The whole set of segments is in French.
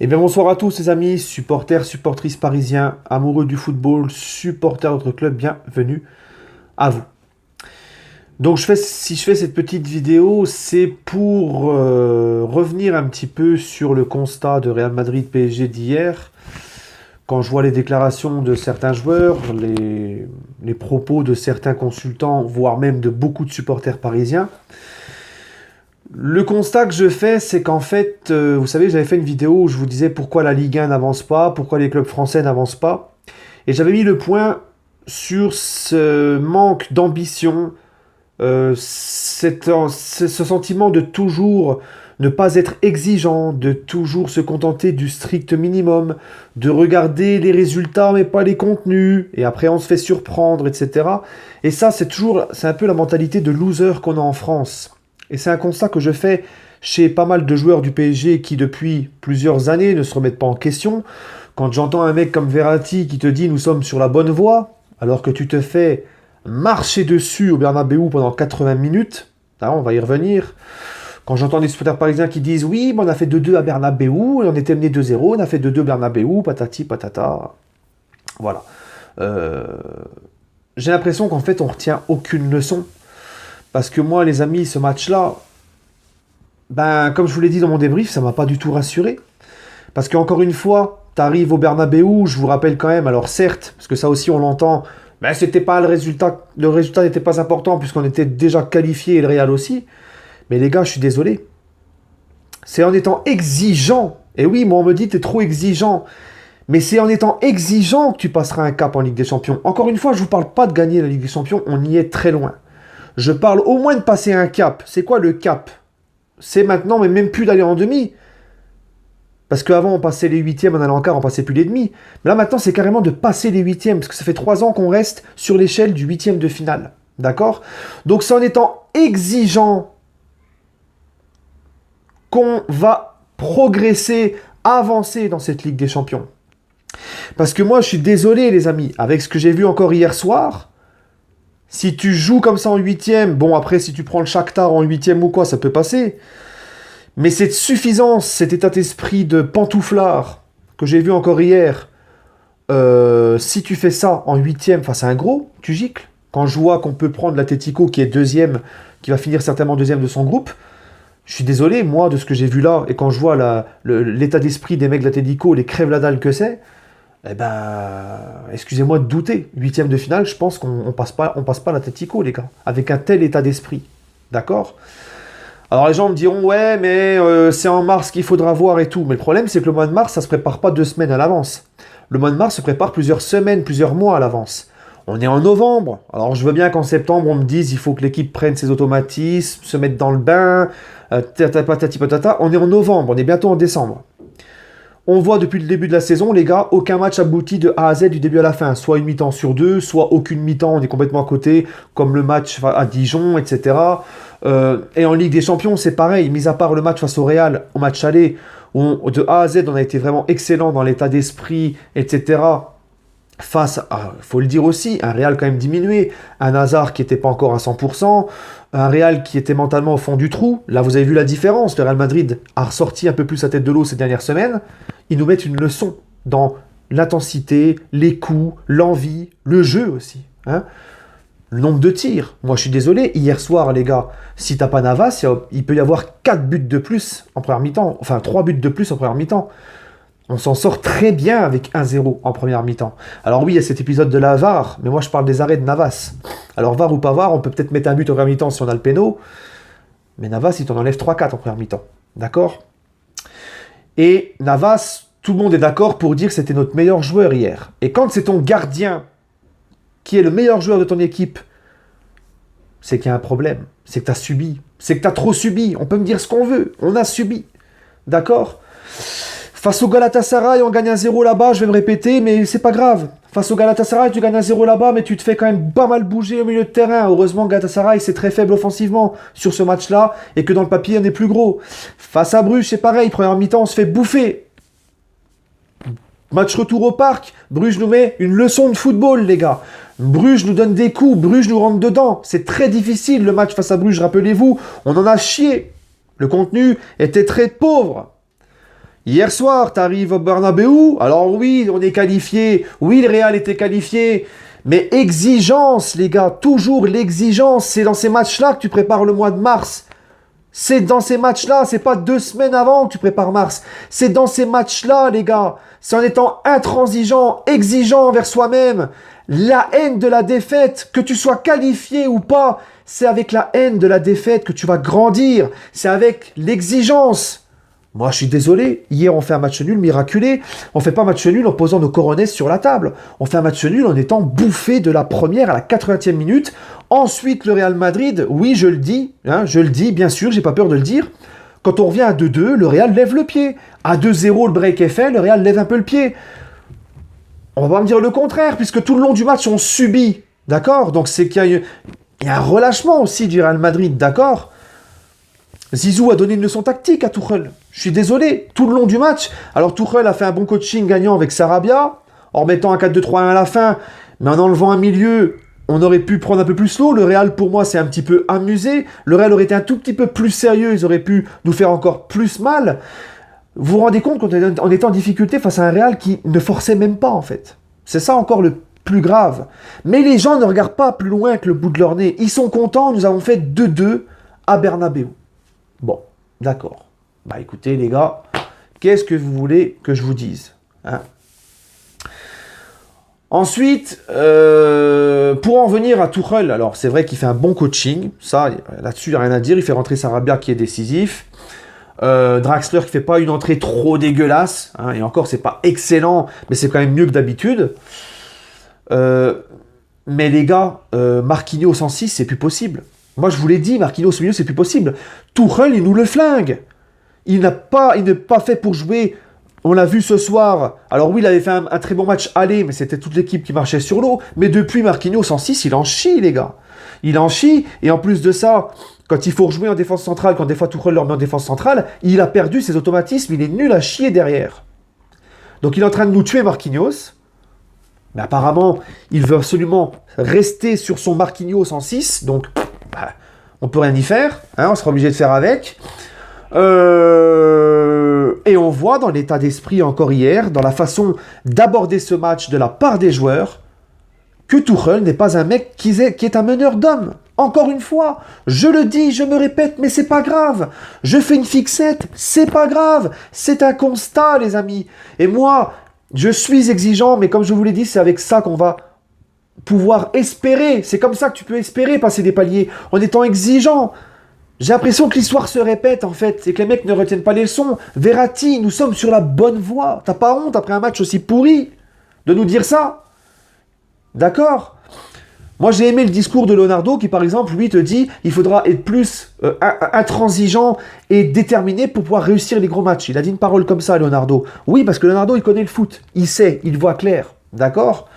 Et bien bonsoir à tous les amis, supporters, supportrices parisiens, amoureux du football, supporters de notre club, bienvenue à vous. Donc si je fais cette petite vidéo, c'est pour revenir un petit peu sur le constat de Real Madrid PSG d'hier. Quand je vois les déclarations de certains joueurs, les propos de certains consultants, voire même de beaucoup de supporters parisiens, le constat que je fais, c'est qu'en fait, vous savez, j'avais fait une vidéo où je vous disais pourquoi la Ligue 1 n'avance pas, pourquoi les clubs français n'avancent pas. Et j'avais mis le point sur ce manque d'ambition, ce sentiment de toujours ne pas être exigeant, de toujours se contenter du strict minimum, de regarder les résultats mais pas les contenus, et après on se fait surprendre, etc. Et ça, c'est un peu la mentalité de loser qu'on a en France. Et c'est un constat que je fais chez pas mal de joueurs du PSG qui, depuis plusieurs années, ne se remettent pas en question. Quand j'entends un mec comme Verratti qui te dit «nous sommes sur la bonne voie», alors que tu te fais marcher dessus au Bernabéu pendant 80 minutes, là, on va y revenir. Quand j'entends des supporters parisiens qui disent «oui, mais on a fait 2-2 à Bernabéu, et on était mené 2-0, on a fait 2-2 Bernabéu, patati patata». Voilà. J'ai l'impression qu'en fait, on retient aucune leçon. Parce que moi, les amis, ce match-là, ben, comme je vous l'ai dit dans mon débrief, ça m'a pas du tout rassuré. Parce qu'encore une fois, tu arrives au Bernabéu, je vous rappelle quand même, alors certes, parce que ça aussi on l'entend, ben, c'était pas le résultat n'était pas important puisqu'on était déjà qualifié et le Real aussi. Mais les gars, je suis désolé. C'est en étant exigeant, et oui, moi on me dit t'es trop exigeant, mais c'est en étant exigeant que tu passeras un cap en Ligue des Champions. Encore une fois, je vous parle pas de gagner la Ligue des Champions, on y est très loin. Je parle au moins de passer un cap. C'est quoi le cap? C'est maintenant, mais même plus d'aller en demi. Parce qu'avant, on passait les huitièmes, en allant en quart, on passait plus les demi. Mais là, maintenant, c'est carrément de passer les huitièmes. Parce que ça fait 3 ans qu'on reste sur l'échelle du huitième de finale. D'accord? Donc, c'est en étant exigeant qu'on va progresser, avancer dans cette Ligue des Champions. Parce que moi, je suis désolé, les amis, avec ce que j'ai vu encore hier soir. Si tu joues comme ça en huitième, bon après si tu prends le Shakhtar en huitième ou quoi, ça peut passer. Mais cette suffisance, cet état d'esprit de pantouflard que j'ai vu encore hier, si tu fais ça en huitième face à un gros, tu gicles. Quand je vois qu'on peut prendre l'Atlético qui est deuxième, qui va finir certainement deuxième de son groupe, je suis désolé, moi, de ce que j'ai vu là, et quand je vois l'état d'esprit des mecs de l'Atlético, les crèves la dalle que c'est, eh ben, excusez-moi de douter. Huitième de finale, je pense qu'on passe pas l'Atlético, les gars. Avec un tel état d'esprit. D'accord? Alors les gens me diront, ouais, mais c'est en mars qu'il faudra voir et tout. Mais le problème, c'est que le mois de mars, ça se prépare pas 2 semaines à l'avance. Le mois de mars se prépare plusieurs semaines, plusieurs mois à l'avance. On est en novembre. Alors je veux bien qu'en septembre, on me dise, il faut que l'équipe prenne ses automatismes, se mette dans le bain, patati patata. On est en novembre, on est bientôt en décembre. On voit depuis le début de la saison, les gars, aucun match abouti de A à Z du début à la fin. Soit une mi-temps sur 2, soit aucune mi-temps, on est complètement à côté, comme le match à Dijon, etc. Et en Ligue des Champions, c'est pareil, mis à part le match face au Real, au match aller, où de A à Z, on a été vraiment excellent dans l'état d'esprit, etc. Face à, il faut le dire aussi, un Real quand même diminué, un Hazard qui n'était pas encore à 100%, un Real qui était mentalement au fond du trou. Là, vous avez vu la différence. Le Real Madrid a ressorti un peu plus sa tête de l'eau ces dernières semaines. Ils nous mettent une leçon dans l'intensité, les coups, l'envie, le jeu aussi. Hein, le nombre de tirs. Moi, je suis désolé. Hier soir, les gars, si t'as pas Navas, il peut y avoir 4 buts de plus en première mi-temps. Enfin, 3 buts de plus en première mi-temps. On s'en sort très bien avec 1-0 en première mi-temps. Alors oui, il y a cet épisode de la VAR, mais moi je parle des arrêts de Navas. Alors VAR ou pas VAR, on peut peut-être mettre un but en première mi-temps si on a le péno, mais Navas, il t'en enlève 3-4 en première mi-temps. D'accord? Et Navas, tout le monde est d'accord pour dire que c'était notre meilleur joueur hier. Et quand c'est ton gardien qui est le meilleur joueur de ton équipe, c'est qu'il y a un problème. C'est que tu as subi. C'est que tu as trop subi. On peut me dire ce qu'on veut. On a subi. D'accord? Face au Galatasaray, on gagne 1-0 là-bas, je vais me répéter, mais c'est pas grave. Face au Galatasaray, tu gagnes 1-0 là-bas, mais tu te fais quand même pas mal bouger au milieu de terrain. Heureusement, Galatasaray, c'est très faible offensivement sur ce match-là, et que dans le papier, on est plus gros. Face à Bruges, c'est pareil, première mi-temps, on se fait bouffer. Match retour au parc, Bruges nous met une leçon de football, les gars. Bruges nous donne des coups, Bruges nous rentre dedans. C'est très difficile, le match face à Bruges, rappelez-vous, on en a chié. Le contenu était très pauvre. Hier soir, tu arrives au Bernabéu, alors oui, on est qualifié, oui, le Real était qualifié, mais exigence, les gars, toujours l'exigence, c'est dans ces matchs-là que tu prépares le mois de mars. C'est dans ces matchs-là, c'est pas 2 semaines avant que tu prépares mars. C'est dans ces matchs-là, les gars. C'est en étant intransigeant, exigeant envers soi-même. La haine de la défaite, que tu sois qualifié ou pas, c'est avec la haine de la défaite que tu vas grandir. C'est avec l'exigence. Moi, je suis désolé. Hier, on fait un match nul miraculé. On fait pas match nul en posant nos coronets sur la table. On fait un match nul en étant bouffé de la première à la 80e minute. Ensuite, le Real Madrid, oui, je le dis, bien sûr, j'ai pas peur de le dire. Quand on revient à 2-2, le Real lève le pied. À 2-0, le break est fait, le Real lève un peu le pied. On va pas me dire le contraire, puisque tout le long du match, on subit. D'accord? Donc, c'est qu'il y a un relâchement aussi du Real Madrid, d'accord? Zizou a donné une leçon tactique à Tuchel. Je suis désolé, tout le long du match. Alors Tuchel a fait un bon coaching gagnant avec Sarabia, en mettant un 4-2-3-1 à la fin, mais en enlevant un milieu, on aurait pu prendre un peu plus l'eau. Le Real, pour moi, c'est un petit peu amusé. Le Real aurait été un tout petit peu plus sérieux, ils auraient pu nous faire encore plus mal. Vous vous rendez compte qu'on était en difficulté face à un Real qui ne forçait même pas, en fait. C'est ça encore le plus grave. Mais les gens ne regardent pas plus loin que le bout de leur nez. Ils sont contents, nous avons fait 2-2 à Bernabéu. Bon, d'accord. Bah écoutez les gars, qu'est-ce que vous voulez que je vous dise, hein? Ensuite, pour en venir à Tuchel, alors c'est vrai qu'il fait un bon coaching, ça, là-dessus il n'y a rien à dire, il fait rentrer Sarabia qui est décisif, Draxler qui fait pas une entrée trop dégueulasse, hein, et encore c'est pas excellent, mais c'est quand même mieux que d'habitude. Mais les gars, Marquinhos en 6, c'est plus possible. Moi, je vous l'ai dit, Marquinhos au milieu, c'est plus possible. Tuchel, il nous le flingue. Il n'est pas fait pour jouer. On l'a vu ce soir. Alors oui, il avait fait un très bon match aller, mais c'était toute l'équipe qui marchait sur l'eau. Mais depuis Marquinhos en 6, il en chie, les gars. Il en chie. Et en plus de ça, quand il faut rejouer en défense centrale, quand des fois Tuchel le remet en défense centrale, il a perdu ses automatismes. Il est nul à chier derrière. Donc il est en train de nous tuer, Marquinhos. Mais apparemment, il veut absolument rester sur son Marquinhos en 6. Donc... on peut rien y faire, hein, on sera obligé de faire avec. Et on voit dans l'état d'esprit encore hier, dans la façon d'aborder ce match de la part des joueurs, que Tuchel n'est pas un mec qui est un meneur d'hommes. Encore une fois, je le dis, je me répète, mais c'est pas grave. Je fais une fixette, c'est pas grave. C'est un constat, les amis. Et moi, je suis exigeant, mais comme je vous l'ai dit, c'est avec ça qu'on va pouvoir espérer. C'est comme ça que tu peux espérer passer des paliers, en étant exigeant. J'ai l'impression que l'histoire se répète, en fait, et que les mecs ne retiennent pas les leçons. Verratti, nous sommes sur la bonne voie. T'as pas honte, après un match aussi pourri, de nous dire ça? D'accord? Moi, j'ai aimé le discours de Leonardo, qui, par exemple, lui, te dit il faudra être plus intransigeant et déterminé pour pouvoir réussir les gros matchs. Il a dit une parole comme ça, Leonardo. Oui, parce que Leonardo, il connaît le foot. Il sait, il voit clair. D'accord?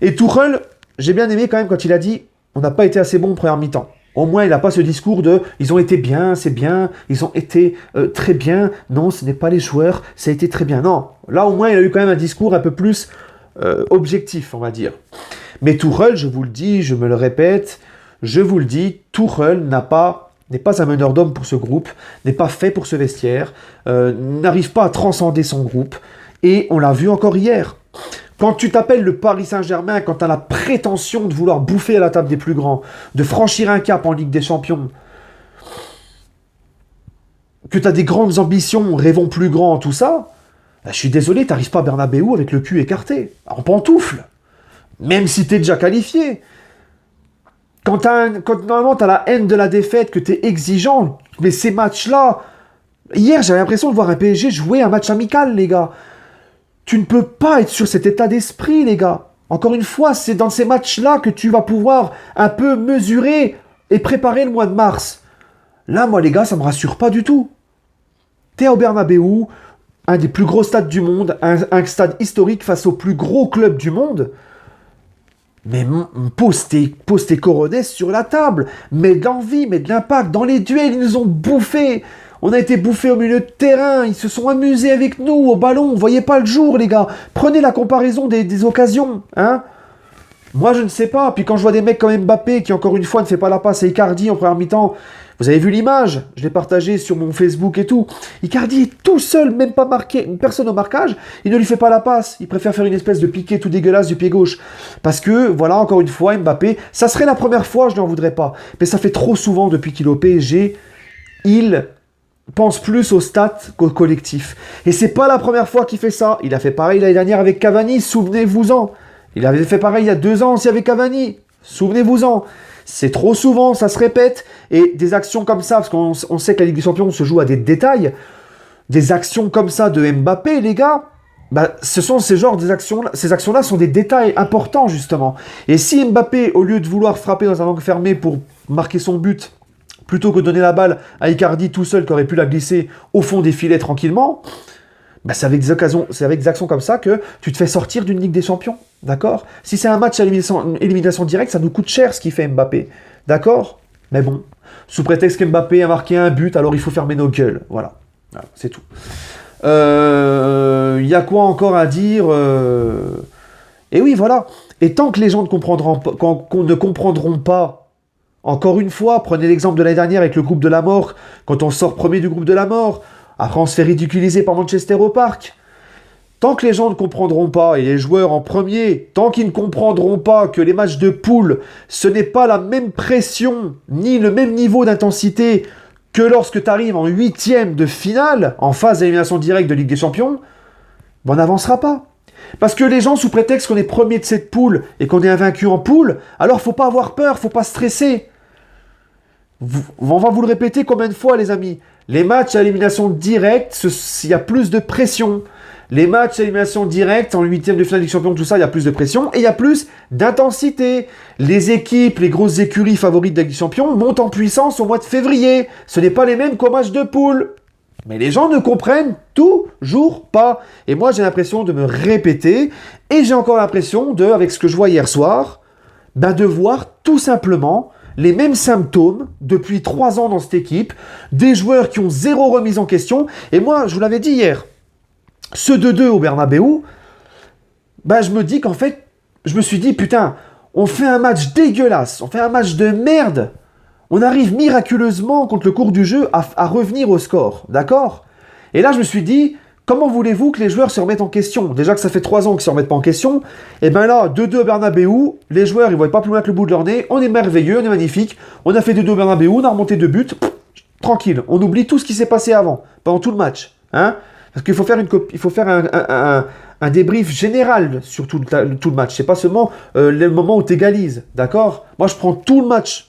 Et Tuchel, j'ai bien aimé quand même quand il a dit on n'a pas été assez bon en première mi-temps. Au moins, il n'a pas ce discours de ils ont été bien, c'est bien, ils ont été très bien. Non, ce n'est pas les joueurs, ça a été très bien. Non, là au moins, il a eu quand même un discours un peu plus objectif, on va dire. Mais Tuchel, je vous le dis, je me le répète, je vous le dis, Tuchel n'est pas un meneur d'hommes pour ce groupe, n'est pas fait pour ce vestiaire, n'arrive pas à transcender son groupe. Et on l'a vu encore hier. Quand tu t'appelles le Paris Saint-Germain, quand tu as la prétention de vouloir bouffer à la table des plus grands, de franchir un cap en Ligue des Champions, que tu as des grandes ambitions, rêvons plus grand, tout ça, je suis désolé, tu n'arrives pas à Bernabéu avec le cul écarté, en pantoufle, même si tu es déjà qualifié. Quand normalement tu as la haine de la défaite, que tu es exigeant, mais ces matchs-là, hier j'avais l'impression de voir un PSG jouer un match amical, les gars. Tu ne peux pas être sur cet état d'esprit, les gars. Encore une fois, c'est dans ces matchs-là que tu vas pouvoir un peu mesurer et préparer le mois de mars. Là, moi, les gars, ça me rassure pas du tout. T'es au Bernabéu, un des plus gros stades du monde, un stade historique face au plus gros club du monde. Mais pose tes coronets sur la table. Mets de l'envie, mets de l'impact. Dans les duels, ils nous ont bouffés. On a été bouffés au milieu de terrain, ils se sont amusés avec nous au ballon, on voyait pas le jour les gars. Prenez la comparaison des occasions, hein. Moi, je ne sais pas. Puis quand je vois des mecs comme Mbappé, qui encore une fois ne fait pas la passe à Icardi en première mi-temps, vous avez vu l'image, je l'ai partagée sur mon Facebook et tout. Icardi est tout seul, même pas marqué, personne au marquage, il ne lui fait pas la passe. Il préfère faire une espèce de piqué tout dégueulasse du pied gauche. Parce que, voilà, encore une fois, Mbappé, ça serait la première fois, je n'en voudrais pas. Mais ça fait trop souvent depuis qu'il est au PSG, il pense plus aux stats qu'au collectif. Et c'est pas la première fois qu'il fait ça. Il a fait pareil l'année dernière avec Cavani, souvenez-vous-en. Il avait fait pareil il y a 2 ans aussi avec Cavani, souvenez-vous-en. C'est trop souvent, ça se répète. Et des actions comme ça, parce qu'on sait que la Ligue des Champions se joue à des détails, des actions comme ça de Mbappé, les gars, bah, ce sont ces genres ces actions-là sont des détails importants, justement. Et si Mbappé, au lieu de vouloir frapper dans un angle fermé pour marquer son but, plutôt que de donner la balle à Icardi tout seul qui aurait pu la glisser au fond des filets tranquillement, bah c'est avec des actions comme ça que tu te fais sortir d'une Ligue des Champions, d'accord? Si c'est un match à élimination directe, ça nous coûte cher ce qu'il fait Mbappé, d'accord? Mais bon, sous prétexte qu'Mbappé a marqué un but, alors il faut fermer nos gueules, voilà, c'est tout. Il y a quoi encore à dire Et oui, voilà. Et tant que les gens ne comprendront pas, encore une fois, prenez l'exemple de l'année dernière avec le groupe de la mort, quand on sort premier du groupe de la mort, après on se fait ridiculiser par Manchester au parc. Tant que les gens ne comprendront pas, et les joueurs en premier, tant qu'ils ne comprendront pas que les matchs de poule, ce n'est pas la même pression, ni le même niveau d'intensité que lorsque tu arrives en 8e de finale, en phase d'élimination directe de Ligue des Champions, on n'avancera pas. Parce que les gens, sous prétexte qu'on est premier de cette poule et qu'on est invaincu en poule, alors faut pas avoir peur, faut pas stresser. On va vous le répéter combien de fois, les amis? Les matchs à élimination directe, il y a plus de pression. Les matchs à élimination directe, en 8e de finale de Ligue des Champions, tout ça, il y a plus de pression et il y a plus d'intensité. Les équipes, les grosses écuries favorites de la Ligue des Champions montent en puissance au mois de février. Ce n'est pas les mêmes qu'au match de poule. Mais les gens ne comprennent toujours pas. Et moi, j'ai l'impression de me répéter. Et j'ai encore l'impression avec ce que je vois hier soir, de voir tout simplement les mêmes symptômes depuis 3 ans dans cette équipe. Des joueurs qui ont zéro remise en question. Et moi, je vous l'avais dit hier, ce 2-2 au Bernabeu, je me dis qu'en fait, je me suis dit, putain, on fait un match dégueulasse, on fait un match de merde. On arrive miraculeusement, contre le cours du jeu, à revenir au score, d'accord? Et là, je me suis dit, comment voulez-vous que les joueurs se remettent en question? Déjà que ça fait 3 ans qu'ils ne se remettent pas en question. Et bien là, 2-2 au Bernabeu, les joueurs, ils ne voient pas plus loin que le bout de leur nez. On est merveilleux, on est magnifique. On a fait 2-2 au Bernabeu, on a remonté 2 buts. Tranquille, on oublie tout ce qui s'est passé avant, pendant tout le match. Hein? Parce qu'il faut faire un débrief général sur tout le match. C'est pas seulement le moment où tu égalises, d'accord? Moi, je prends tout le match.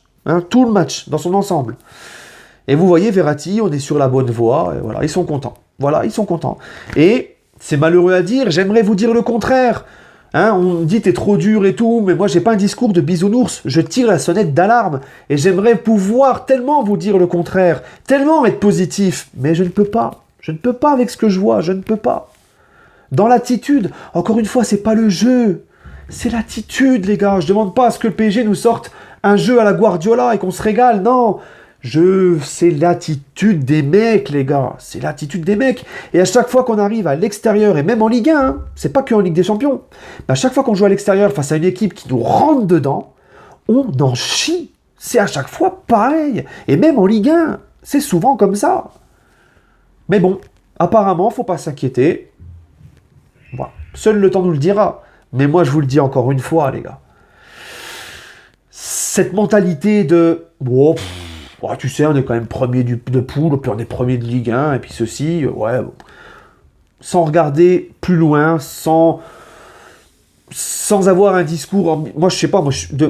Tout le match, dans son ensemble. Et vous voyez, Verratti, on est sur la bonne voie, et voilà, ils sont contents. Voilà, ils sont contents. Et c'est malheureux à dire, j'aimerais vous dire le contraire. On dit t'es trop dur et tout, mais moi j'ai pas un discours de bisounours, je tire la sonnette d'alarme, et j'aimerais pouvoir tellement vous dire le contraire, tellement être positif, mais je ne peux pas. Je ne peux pas avec ce que je vois, je ne peux pas. Dans l'attitude, encore une fois, c'est pas le jeu, c'est l'attitude, les gars. Je demande pas à ce que le PSG nous sorte un jeu à la Guardiola et qu'on se régale, non. C'est l'attitude des mecs, les gars. C'est l'attitude des mecs. Et à chaque fois qu'on arrive à l'extérieur, et même en Ligue 1, c'est pas qu'en Ligue des Champions, à chaque fois qu'on joue à l'extérieur face à une équipe qui nous rentre dedans, on en chie. C'est à chaque fois pareil. Et même en Ligue 1, c'est souvent comme ça. Mais bon, apparemment, faut pas s'inquiéter. Voilà. Seul le temps nous le dira. Mais moi, je vous le dis encore une fois, les gars. Cette mentalité de... tu sais, on est quand même premier de poule, puis on est premier de Ligue 1, et puis ceci, sans regarder plus loin, sans avoir un discours... Moi, je sais pas,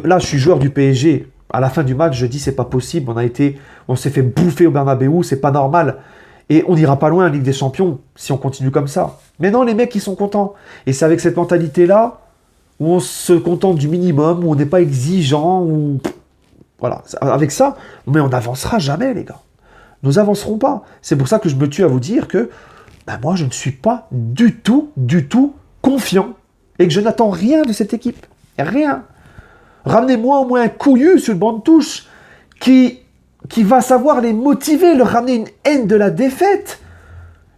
là, je suis joueur du PSG. À la fin du match, je dis, c'est pas possible, on s'est fait bouffer au Bernabeu, c'est pas normal. Et on n'ira pas loin en Ligue des Champions si on continue comme ça. Mais non, les mecs, ils sont contents. Et c'est avec cette mentalité-là où on se contente du minimum, où on n'est pas exigeant, où... Voilà, avec ça, mais on n'avancera jamais, les gars. Nous avancerons pas. C'est pour ça que je me tue à vous dire que moi, je ne suis pas du tout confiant et que je n'attends rien de cette équipe. Rien. Ramenez-moi au moins un couillu sur le banc de touche qui va savoir les motiver, leur ramener une haine de la défaite.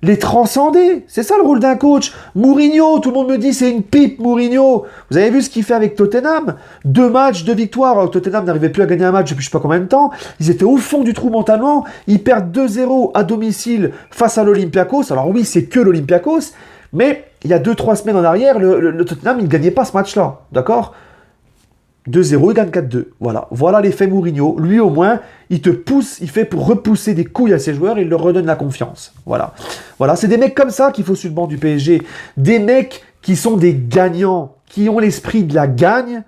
les transcender. C'est ça le rôle d'un coach. Mourinho, tout le monde me dit c'est une pipe, Mourinho. Vous avez vu ce qu'il fait avec Tottenham? 2 matchs, 2 victoires. Alors, Tottenham n'arrivait plus à gagner un match depuis je sais pas combien de temps. Ils étaient au fond du trou mentalement. Ils perdent 2-0 à domicile face à l'Olympiakos. Alors oui, c'est que l'Olympiakos. Mais il y a 2-3 semaines en arrière, le Tottenham, il ne gagnait pas ce match-là. D'accord? 2-0, il gagne 4-2. Voilà l'effet Mourinho. Lui, au moins, il te pousse, il fait pour repousser des couilles à ses joueurs et il leur redonne la confiance. Voilà, c'est des mecs comme ça qu'il faut sur le banc du PSG. Des mecs qui sont des gagnants, qui ont l'esprit de la gagne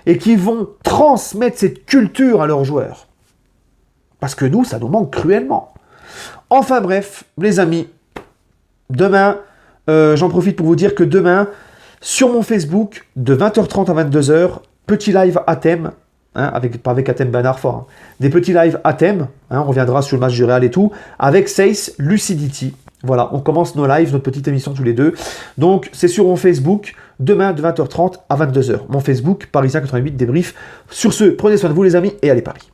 et qui vont transmettre cette culture à leurs joueurs. Parce que nous, ça nous manque cruellement. Enfin bref, les amis, demain, j'en profite pour vous dire que demain, sur mon Facebook, de 20h30 à 22h, petit live à thème, pas avec à thème Bernard Fort, des petits lives à thème, on reviendra sur le match du Real et tout, avec Seiss Lucidity. Voilà, on commence nos lives, notre petite émission tous les deux. Donc, c'est sur mon Facebook, demain de 20h30 à 22h. Mon Facebook, Parisien88 débrief. Sur ce, prenez soin de vous les amis et allez Paris.